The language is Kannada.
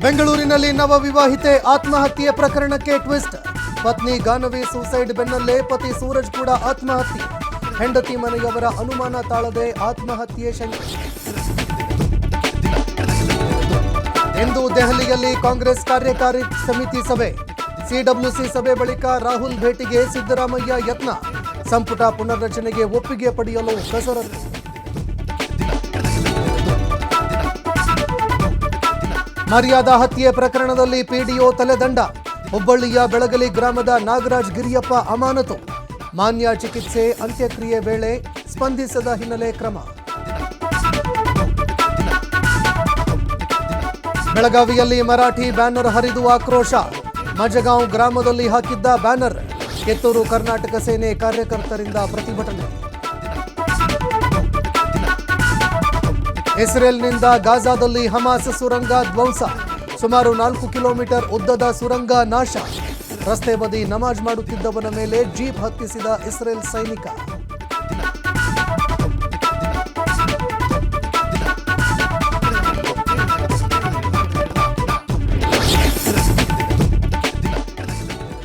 ಬೆಂಗಳೂರಿನಲ್ಲಿ ನವವಿವಾಹಿತೆ ಆತ್ಮಹತ್ಯೆ ಪ್ರಕರಣಕ್ಕೆ ಟ್ವಿಸ್ಟ್. ಪತ್ನಿ ಗಾನವಿ ಸೂಸೈಡ್ ಬೆನ್ನಲ್ಲೇ ಪತಿ ಸೂರಜ್ ಕೂಡ ಆತ್ಮಹತ್ಯೆ. ಹೆಂಡತಿ ಮನೆಯವರ ಅನುಮಾನ ತಾಳದೆ ಆತ್ಮಹತ್ಯೆ ಶಂಕೆ. ಇಂದು ದೆಹಲಿಯಲ್ಲಿ ಕಾಂಗ್ರೆಸ್ ಕಾರ್ಯಕಾರಿ ಸಮಿತಿ ಸಭೆ. ಸಿಡಬ್ಲ್ಯೂಸಿ ಸಭೆ ಬಳಿಕ ರಾಹುಲ್ ಭೇಟಿಗೆ ಸಿದ್ದರಾಮಯ್ಯ ಯತ್ನ. ಸಂಪುಟ ಪುನರ್ರಚನೆಗೆ ಒಪ್ಪಿಗೆ ಪಡೆಯಲು ಕಸರತ್ತು. ಮರ್ಯಾದಾ ಹತ್ಯೆ ಪ್ರಕರಣದಲ್ಲಿ ಪಿಡಿಒ ತಲೆದಂಡ. ಹುಬ್ಬಳ್ಳಿಯ ಬೆಳಗಲಿ ಗ್ರಾಮದ ನಾಗರಾಜ್ ಗಿರಿಯಪ್ಪ ಅಮಾನತು. ಮಾನ್ಯ ಚಿಕಿತ್ಸೆ ಅಂತ್ಯಕ್ರಿಯೆ ವೇಳೆ ಸ್ಪಂದಿಸದ ಹಿನ್ನೆಲೆ ಕ್ರಮ. ಬೆಳಗಾವಿಯಲ್ಲಿ ಮರಾಠಿ ಬ್ಯಾನರ್ ಹರಿದು ಆಕ್ರೋಶ. ಮಜಗಾಂವ್ ಗ್ರಾಮದಲ್ಲಿ ಹಾಕಿದ್ದ ಬ್ಯಾನರ್. ಕಿತ್ತೂರು ಕರ್ನಾಟಕ ಸೇನೆ ಕಾರ್ಯಕರ್ತರಿಂದ ಪ್ರತಿಭಟನೆ. ಇಸ್ರೇಲ್ನಿಂದ ಗಾಜಾದಲ್ಲಿ ಹಮಾಸ್ ಸುರಂಗ ಧ್ವಂಸ. ಸುಮಾರು 4 ಕಿಲೋಮೀಟರ್ ಉದ್ದದ ಸುರಂಗ ನಾಶ. ರಸ್ತೆ ಬದಿ ನಮಾಜ್ ಮಾಡುತ್ತಿದ್ದವನ ಮೇಲೆ ಜೀಪ್ ಹತ್ತಿಸಿದ ಇಸ್ರೇಲ್ ಸೈನಿಕ.